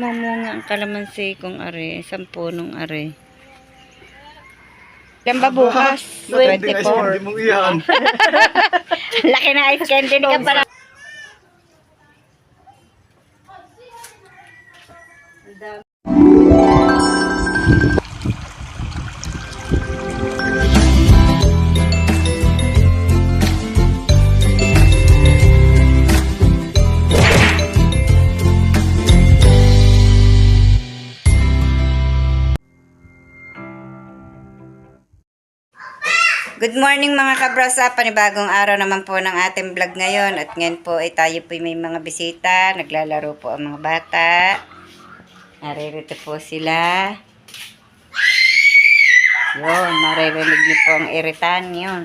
Namumunga ang kalamansi kong are. 10 punong are. Ilan ba bukas? 24. Laki na ice candy ka pala. Good morning mga kabrasa, panibagong araw naman po ng ating vlog ngayon. At ngayon po ay tayo po may mga bisita, naglalaro po ang mga bata. Naririto po sila. Yun, naririnig niyo po ang iritan yun.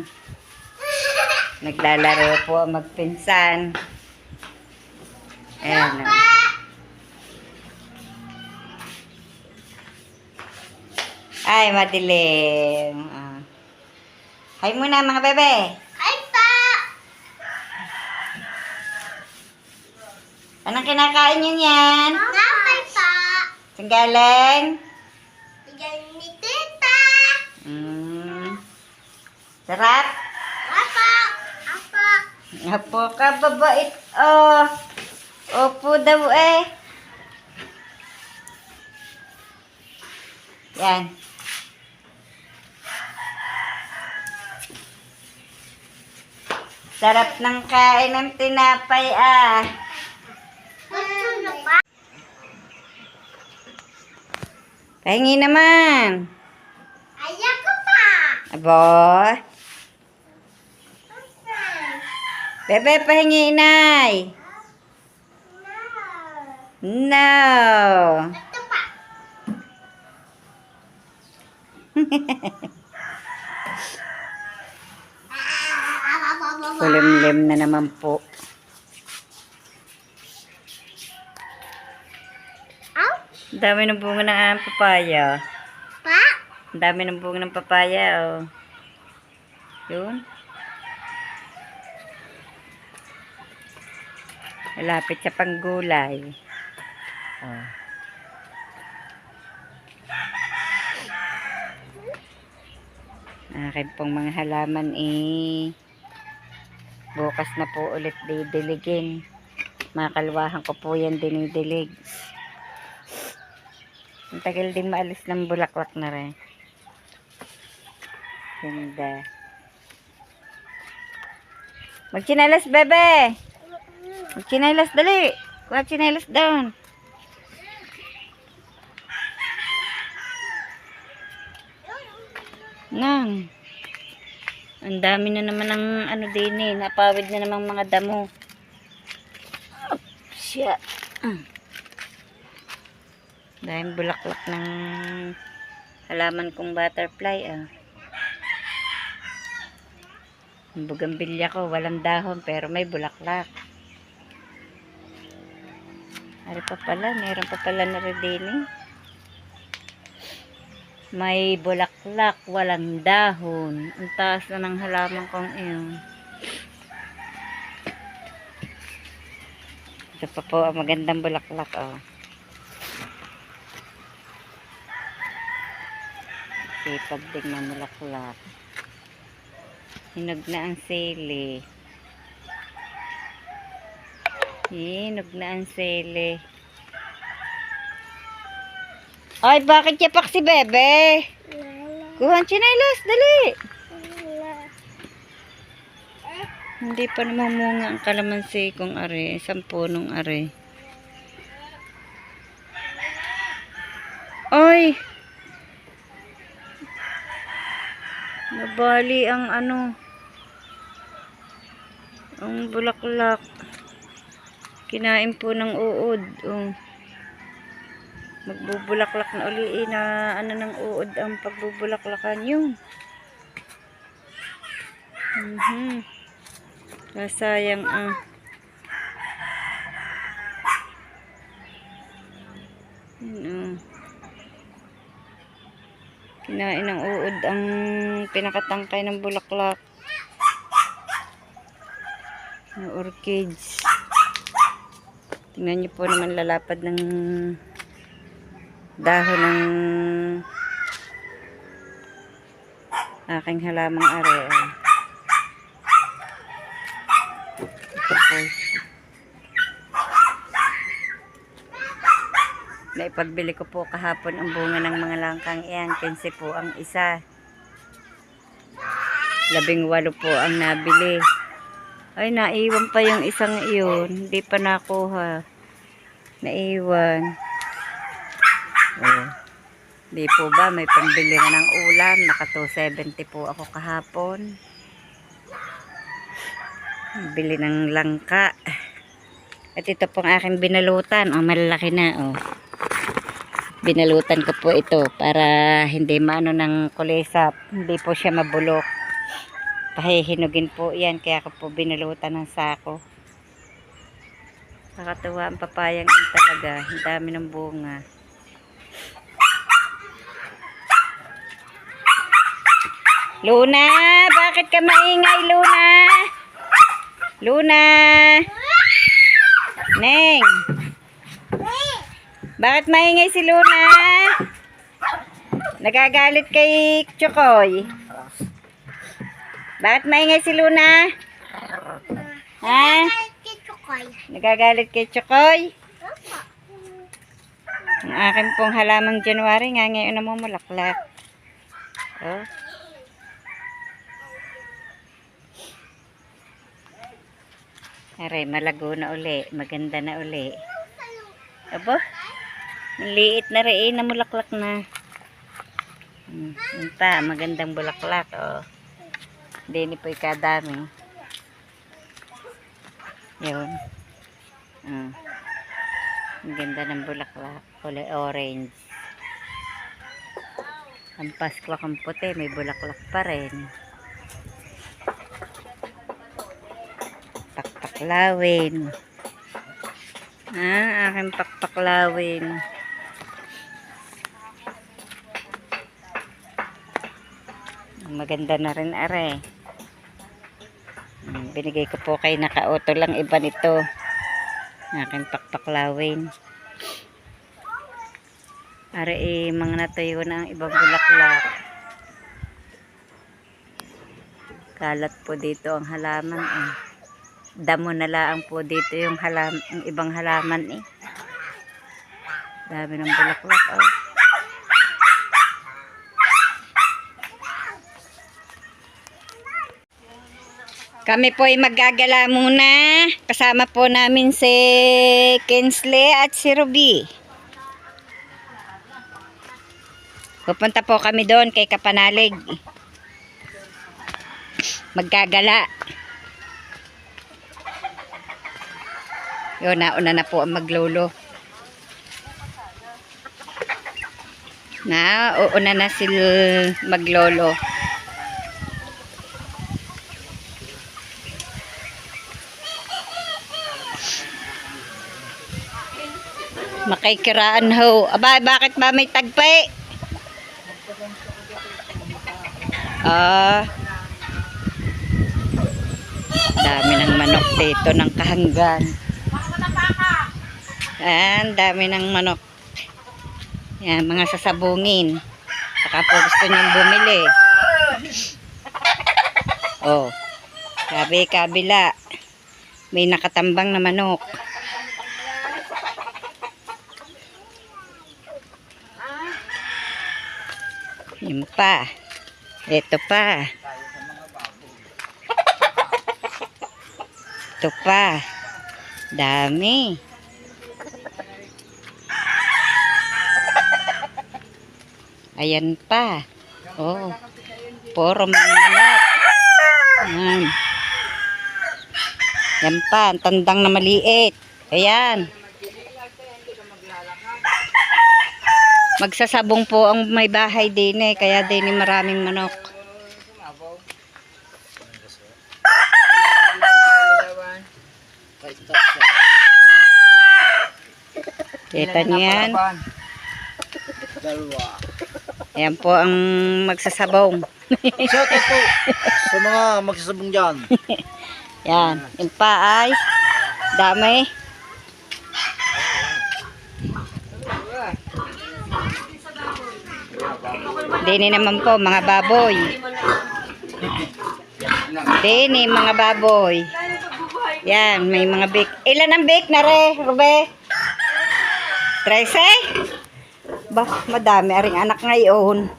Naglalaro po ang magpinsan. Ayan o. Ay, madilim. Hi muna mga bebe. Hi pa! Anong kinakain nyo yan? Napay pa! Saan galing? Bigyan ni tita! Sarap? Apa! Apa! Apo ka, babait. Oh. Opo daw eh. Yan. Sarap ng kain ng tinapay ah. Ano pa? Pahingi naman. Ayak ko pa! Abo. Bebe, pahingi inay. No. Ito pa! Kulimlim na naman po. Ouch! Ang dami ng bunga ng papaya. Pa! Ang dami ng bunga ng papaya oh. Yun. Malapit sa panggulay. Oh. Akin pong mga halaman bukas na po ulit didiligin. Makalwahan ko po yan dinidilig. Ang tagal din maalis ng bulaklak na rin. Ganda. Magchinelas bebe. Magchinelas dali. Kuha chinelas down. Nang. Ang dami na naman ng ano din eh. Napawid na namang mga damo. Siya. Dahil bulaklak ng halaman kong butterfly ah. Ang bugambilya ko walang dahon pero may bulaklak. Ari pa pala. Meron pa pala na rin din eh. May bulaklak, walang dahon. Ang taas na ng halaman kong iyon. Ito pa po ang magandang bulaklak. Oh. Sipag din ng bulaklak. Hinog na ang sili. Hinog na ang sili. Ay, bakit yapak si bebe? Kuha ang chinelas, dali. Hindi pa namamunga ang kalamansi kong are. 10 punong are. Ay! Nabali ang ano. Ang bulaklak. Kinain po ng uod. Oh. Magbubulaklak na uli na ano ng uod ang pagbubulaklakan yun. Nasayang ang kinain ng uod ang pinakatangkay ng bulaklak ng orchids. Tingnan niyo po naman lalapad ng dahon ng aking halamang are. Ito po. Naipagbili ko po kahapon ang bunga ng mga langkang iyan. 15 po ang isa. 18 po ang nabili. Ay, naiwan pa yung isang iyon. Hindi pa nakuha. Naiwan. Oh. Di po ba, may pambili na ng ulam. Naka 270 po ako kahapon. Bili ng langka. At ito pong aking binalutan. Oh, malalaki na. Oh. Binalutan ko po ito para hindi maano ng kulisap. Hindi po siya mabulok. Pahihinugin po yan. Kaya ko po binalutan ng sako. Nakatuwa ang papayang yun talaga. Ang dami ng bunga. Luna! Bakit ka maingay, Luna? Luna! Neng! Bakit maingay si Luna? Nagagalit kay Chokoy. Bakit maingay si Luna? Ha? Nagagalit kay Chokoy? Ang akin pong halamang January nga ngayon namumulaklak. Oh. Aray, malago na uli. Maganda na uli. Abo? Liit na rin. Namulaklak na. Yun pa, magandang bulaklak. Oh. Hindi po ikadami. Yun. Ang ganda ng bulaklak. Kulay orange. Ang pasklak ang puti. May bulaklak pa rin. Pakpaklawin. Aking pakpaklawin. Maganda na rin are. Binigay ko po kay nakauto lang iba nito. Aking pakpaklawin. Are mga natuyo na ang ibang bulaklak. Kalat po dito ang halaman eh. Damo na lang po dito yung ibang halaman eh. Dami ng bulaklak oh. Kami po ay maggagala muna. Kasama po namin si Kinsley at si Ruby. Pupunta po kami doon kay Kapanalig. Maggagala. Yun, nauna na po ang maglolo. Uuna na sila maglolo. Makikiraan ho. Aba, bakit ba may tagpay? Dami ng manok dito ng kahanggan. Dami ng manok. Yan, mga sasabungin. Saka po gusto niyong bumili. Oh. Kabila. May nakatambang na manok. Yun pa. Ito pa. Ito pa. Dami. Ayan pa. Oh. Puro mga manok. Yan pa. Ang tandang na maliit. Ayan. Magsasabong po ang may bahay din eh. Kaya din eh maraming manok. Kita nyo yan. Ayan po ang magsasabong. Shout out po sa mga magsasabong dyan. Yan. Yung pa ay dami. Dini naman po, mga baboy. Dini, mga baboy. Yan, may mga bake. Ilan ang bake na re, Rube? 13? Bah, madami aring anak ngayon.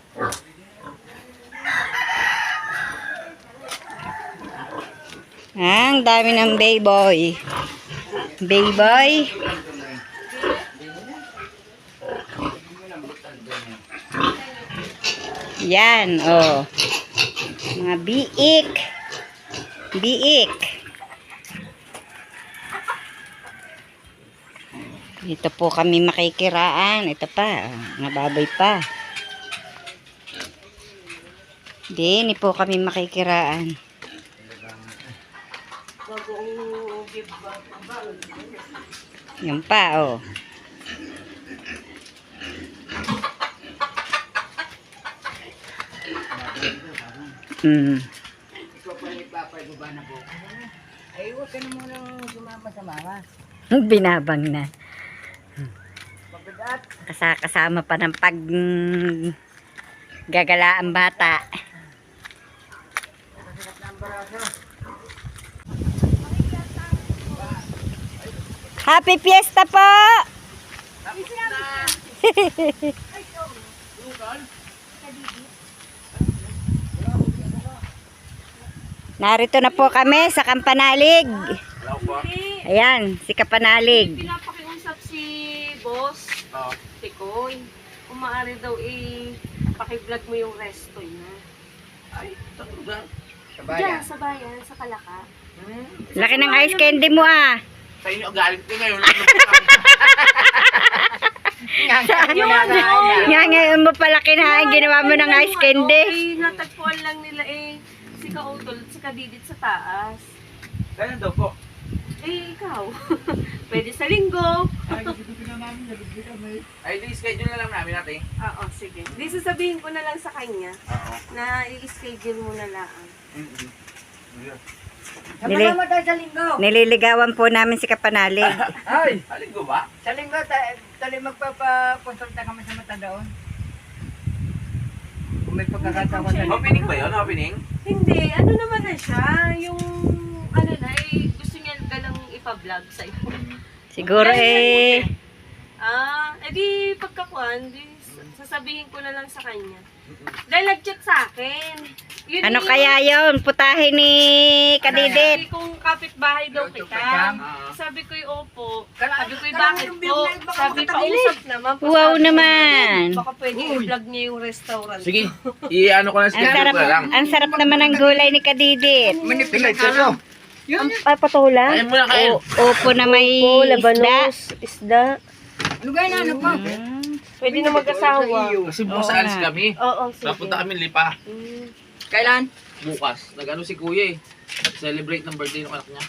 Ang dami ng baboy. Baboy. Yan, oh. Mga biik. Biik. Dito po kami makikiraan. Ito pa, mga baboy pa. Hindi po kami makikiraan. Yan pa, oh. Ay, huwag ka na muna sumama sa mama. Binabang na. Kasama pa ng pag gagala ang bata. Happy Fiesta po! Narito na po kami sa Kampanalig. Ayan, si Kampanalig. Pinapakiusap si boss, Tikoy. Kung maaari daw paki-vlog mo yung resto niya. Ay, talaga. Diyan, sa bayan, sa Kalaka. Laki ng ice candy mo ah. Sa inyo, galit ko ngayon. Nga ngayon mo pala kinain, ginawa mo ng ice candy. Natagpuan lang nila si Kautol at si Kadidit sa taas. Kaya daw po. Ikaw. Pwede sa linggo. Ay, di-schedule na lang namin natin. Oo, sige. Di sasabihin ko na lang sa kanya Oo. na i-schedule mo na lang. Nililigawan po namin si Kapanalig. Ay, alin ko ba? Sa linggo, tali magpapakonsulta kami sa Matadaon. Kung may pagkakataon sa linggo. Opening ba yun? Opening? Hindi, ano naman na siya, yung ano na, gusto niya galang ipa-vlog sa'yo. Siguro Edi pagkakuan, sasabihin ko na lang sa kanya. Dahil nag-chat sa akin. Yun ano yung- kaya yon putahe ni Kadidit? Sabi kong kapitbahay daw kita. Sabi ko yung opo. Sabi ko yung bakit po. Sabi pausap naman. Wow Sabi, naman. Baka pwede i-vlog niya yung restaurant. Sige, i-ano ko na Ang schedule sarap, ko na lang. ang sarap naman ng gulay ni Kadidit. Manipis ang araw. Ang patola? Kain muna kain. Opo na may isda. Isda. Ano gaya na, ano pa? Pwede na mag-asawa. Kasi bukas Oo alis nga. kami. Oo, sige. Napunta kami Lipa. Kailan? Bukas. Nag-ano si kuya eh. Celebrate ng birthday ng anak niya.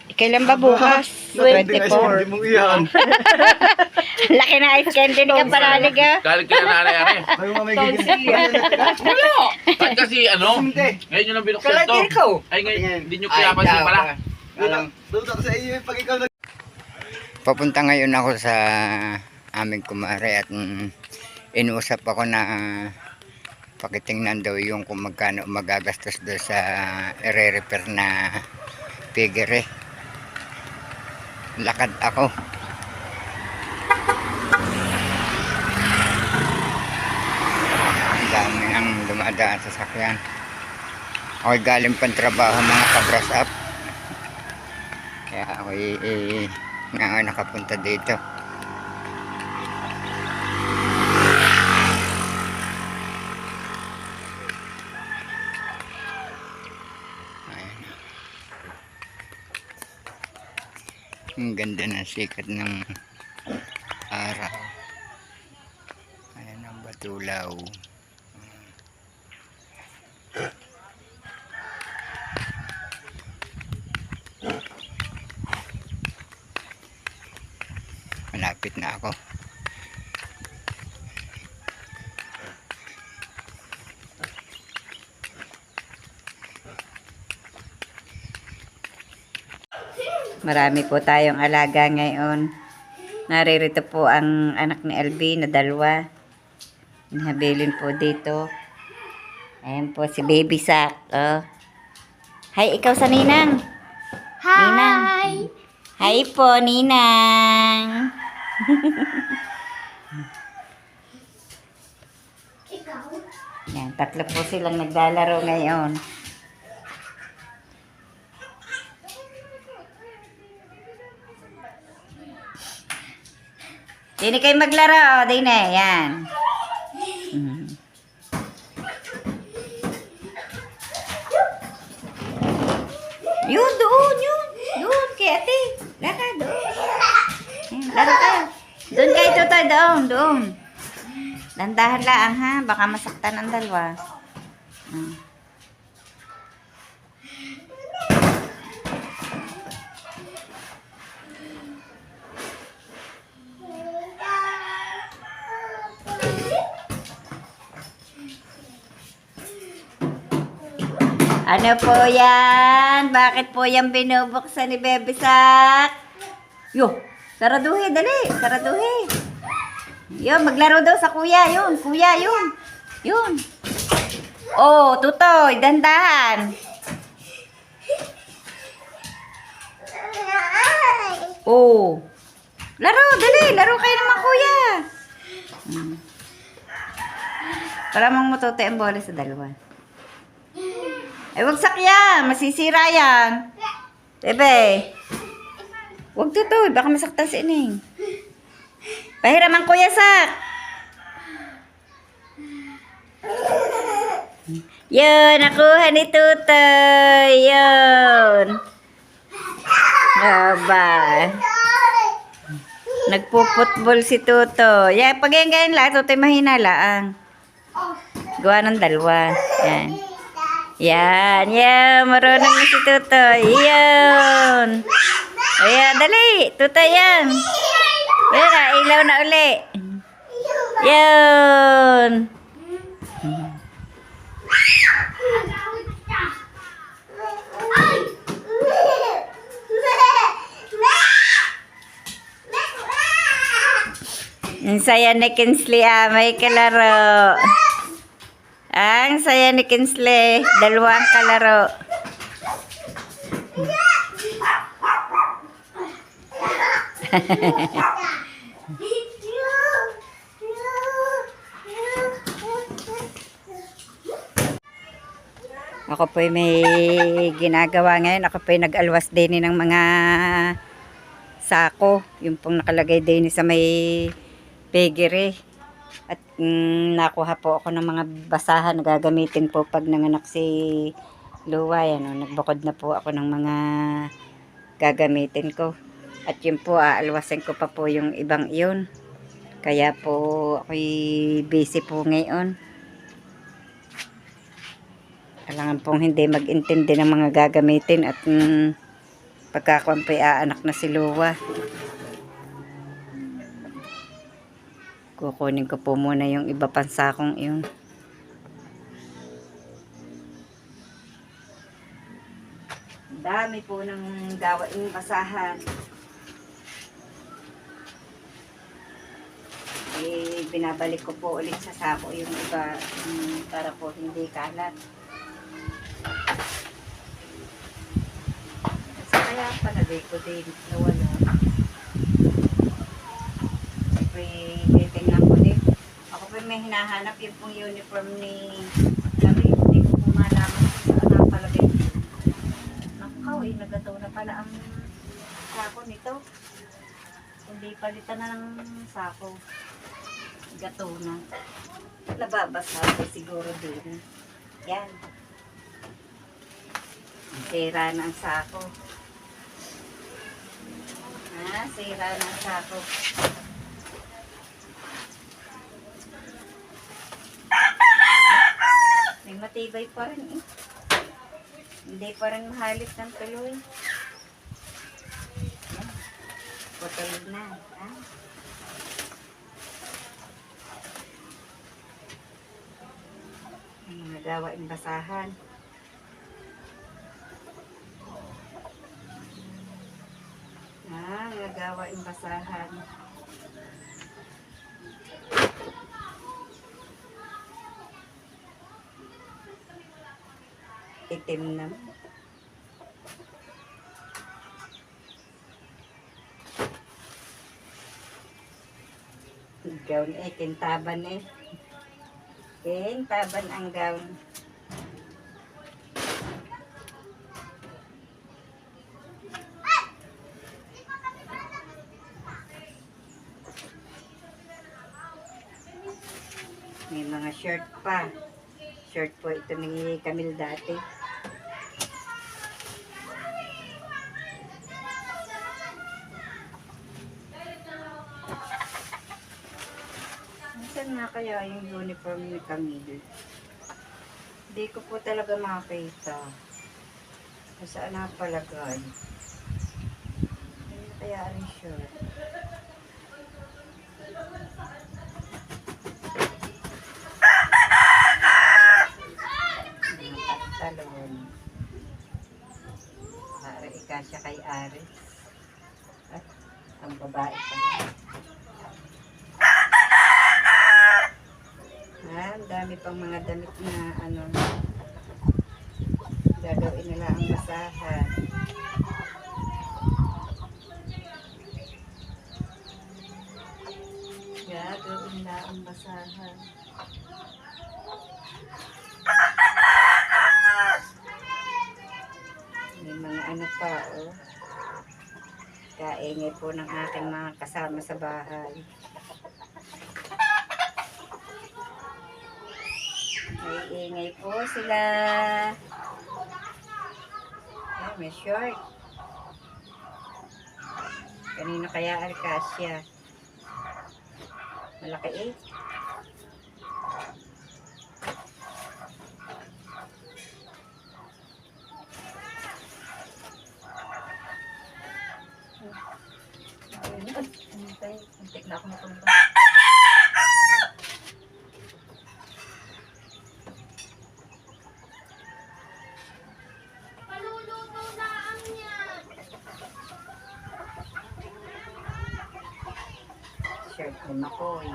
Kailan ba bukas? 24. mong iyan. Laki na ice candy ni Kapanalig ah. Galing kaya nangyayari. Ayaw nga may Wala! Ba't kasi ano? Ngayon nyo lang binuksan to. Kailan ikaw? Ay ngayon, hindi nyo kaya pansin pala. Duda ko sa iyo pag ikaw Papunta ngayon ako sa aming kumare at inuusap ako na pakitingnan daw yung kung magkano magagastos doon sa ire-repair na piggery. Lakad ako. Ang dami ang dumadaan sa sakyan. Ako'y galing pang trabaho mga ka-brush up. Kaya ako'y nga nakapunta dito. Ayan. Ang ganda ng sikat ng araw. Ayan ang batulaw. Malapit na ako. Marami po tayong alaga ngayon. Naririto po ang anak ni LB na dalawa. Nahabilin po dito. Ayan po si Baby Sak. Oh. Hi, ikaw sa Ninang. Ninang. Hi po, Ninang. Ikaw. Yan, tatlo po silang naglalaro ngayon. Dini kayo maglaro, oh. Dini, yan. Mhm. Yun, doon, yun. Doon, kay ate. Laka, doon. Yan, laro kayo. Doon kayo, tutoy, doon. Dandahan lang, ha? Baka masaktan ang dalawa. Hmm. Ano po yan? Bakit po yan binubuksan ni Bebe Sak? Yo, saraduhe, dali. Saraduhe. Yun, maglaro daw sa kuya. Yun, kuya, yun. Yun. Oh, tutoy, dandahan. Oh. Laro, dali. Laro kayo naman, kuya. Hmm. Para mong matuti ang bola sa dalawa. Ay, wag sakya. Masisira yan. Bebe. Wag tutoy. Baka masaktan si Ining. Pahiram ang kuya Sak. Yun, nakuha ni Tutoy. Yun. Aba. Nagpo-football si Tutoy. Yan, pag yan ganyan lang, Tutoy mahina lang. Gawa ng dalawa. Yan. Yan. Marunong na si Tutoy. Yan. Ayan, dali. Tutoy yan. Yan, ilaw na uli. Yan. Ang saya ni Kinsley, may kalaro. Ang saya ni Kinsley, dalawang kalaro. Ako po may ginagawa ngayon. Ako po nag-alwas din ng mga sako. Yung pong nakalagay din sa may piggery. At nakuha po ako ng mga basahan na gagamitin po pag nanganak si Luway. Nagbukod na po ako ng mga gagamitin ko. At yun po, aalwasin ko pa po yung ibang iyon. Kaya po ako'y busy po ngayon. Kailangan pong hindi mag-intindi ng mga gagamitin at pagkakuan po'y aanak na si Luwa. Kukunin ko po muna yung iba pang sakong yun. Dami po ng gawaing basahan. Binabalik ko po ulit sa sako yung iba para po hindi kalat. Kaya palagay ko din na wala. Siyempre, titingnan ko din. Ako pa may hinahanap yung pong uniform ni kami. Hindi ko po malaman kung saan napalagay ko. Nakaw nagataw na pala ang sako nito. Hindi palitan na ng sako. Gato na. Nababasa ko siguro din. Yan. Sira na ang sako. Sira na ang sako. May matibay pa rin eh. Hindi pa rin mahalit ng tuloy. Yan. Putol na. Ang mga gawaing basahan. Mga gawaing basahan. Itim na. Gown eh, kintaban eh. Kintaban ang gown. May mga shirt pa. Shirt po ito ni Camille dati. Saan nga kaya yung uniform ni Camille? Hindi ko po talaga makita. Saan napalagay? Ano kaya rin shirt? Talon. Para ikasya kay Aris. At ang babae pa. Ang dami pang mga damit na ano gagawin nila ang basahan. Gagawin nila ang basahan. May mga ano pa, oh. Kaingay po ng aking mga kasama sa bahay. May ingay po sila. Ay, may short. Kanino kaya Alcasia? Malaki eh. Muntik na ako matumba. Paluluto na ang yan. Shirt ni Makoy.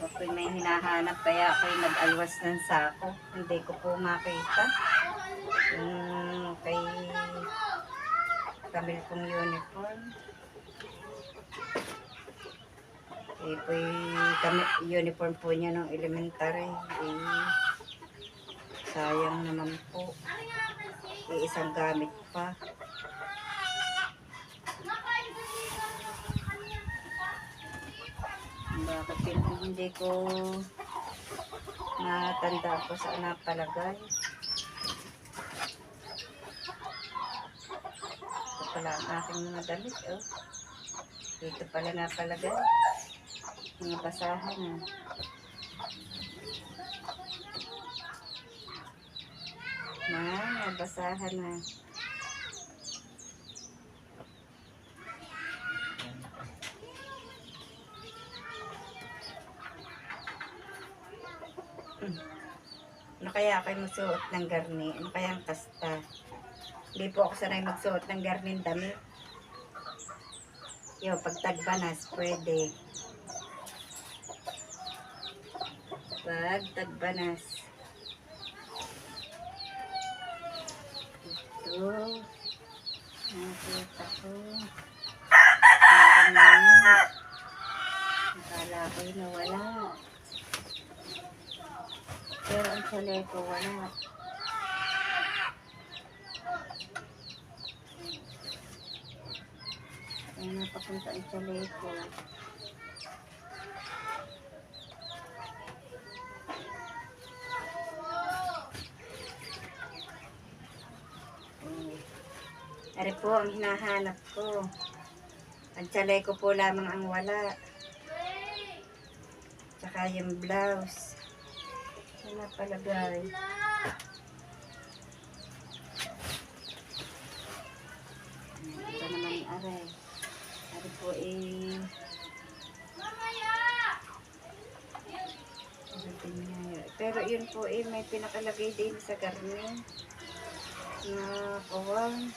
Ako'y may hinahanap kaya ako'y nag-alwas ng sako. Hindi ko po makita. Yung kay Camille kong uniform. Eh po uniform po niya ng elementary. Eh, sayang naman po. Isang gamit pa. Bakit hindi ko natanda ko saan napalagay. Ito pala ang aking mga damit. Oh. Dito pala napalagay. Mga basahan. Mga basahan na. Ano kaya kayo magsuot ng garni? Ano kaya ang kasta? Hindi po ako sanay magsuot ng garni ng damit. Yo, pag tagbanas, pwede. Pag tagbanas. Ito. Nakita ko. Nakala ko'y nawala. Pero ang chaleco wala. Ay, napapunta ang chaleco. Ari po ang hinahanap ko. Ang chaleco po lamang ang wala. Tsaka yung blouse. Wala palagay. Ito naman aray. Ari po pero yun po may pinakalagay din sa garni na kawang.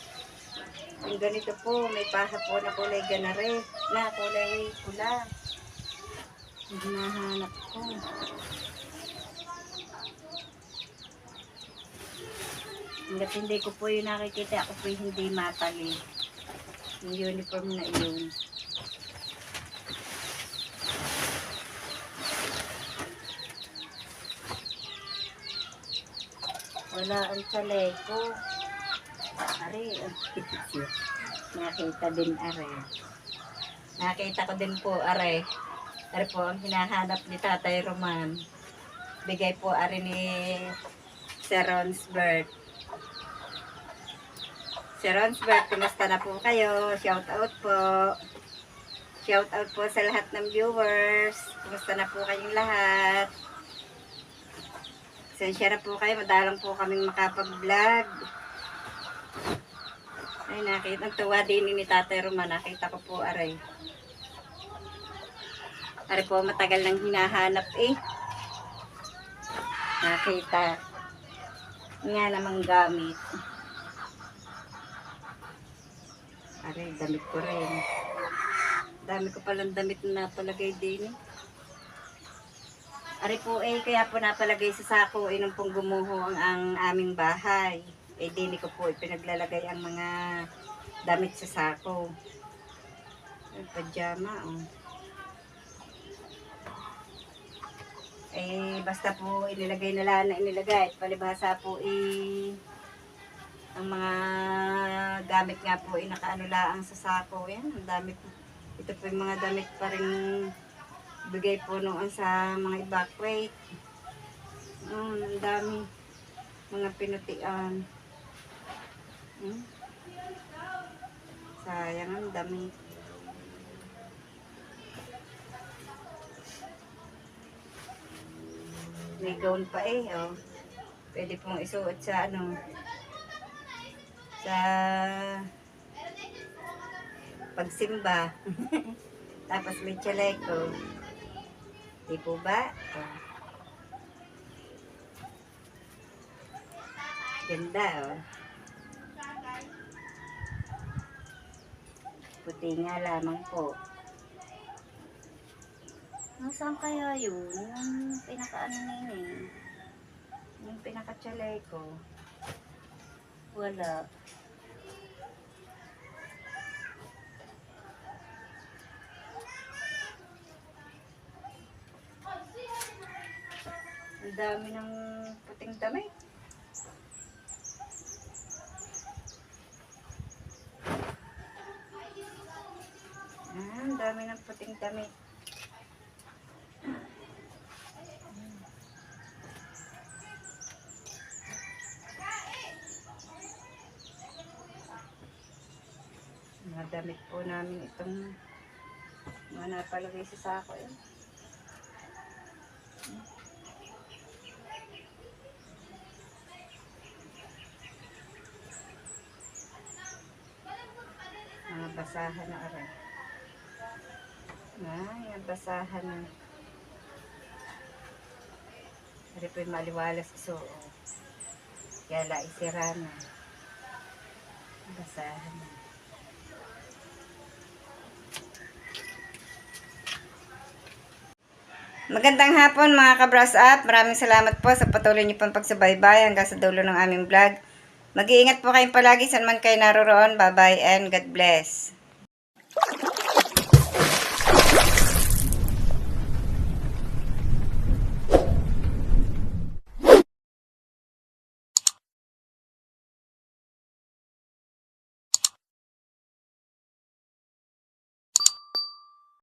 Yung ganito po, may paha po na kulay ganare, na kulay pula. Yung hinahanap ko. Hanggat hindi ko po yung nakikita, ako po yung hindi matali. Yung uniform na yun. Wala ang chaleco. Are, nakita din are. Nakita ko din po are. Are po ang hinahanap ni Tatay Roman. Bigay po are ni Sir Ronsbert. Sir Ronsbert, kumusta na po kayo? Shout out po. Shout out po sa lahat ng viewers. Kumusta na po kayong lahat? Sensya na po kayo, madalang po kaming makapag-vlog. Ay, nakita, ang tuwa din ni Tatay Roman, nakita ko po, aray. Aray po, matagal nang hinahanap eh. Nakita. Nga namang gamit. Aray, damit ko rin. Dami ko palang damit na napalagay din eh. Ari po kaya po napalagay sa sako nung pong gumuho ang aming bahay. Dini ko po pinaglalagay ang mga damit sa sako. Pajama, oh. Basta po inilagay na lang na inilagay. Palibhasa po ang mga gamit nga po nakaano laang sa sako. Yan, ang dami po. Ito po yung mga damit pa rin bigay po noon sa mga evacuate. Ang dami. Mga pinutian. Sayang, ang dami. May gown pa oh. Pwede pong isuot sa sa pagsimba. Tapos may chaleco. Di po ba? Ganda, oh. Puti nga lamang po. Nasaan kaya yun? Yung pinaka-ano nini? Yung pinaka-chaleco. Wala. Ang dami ng puting damit. Ang dami ng puting damit. Mga damit po namin itong mga napalagay sa sako. Mga basahan na aray. Yung basahan na. Ari po yung maliwalas iso. Kaya la isira na. Basahan na. Magandang hapon mga ka-brush up. Maraming salamat po sa patuloy niyo pong pagsubaybay hanggang sa dulo ng aming vlog. Mag-iingat po kayong palagi saan man kayo naroroon. Bye-bye and God bless.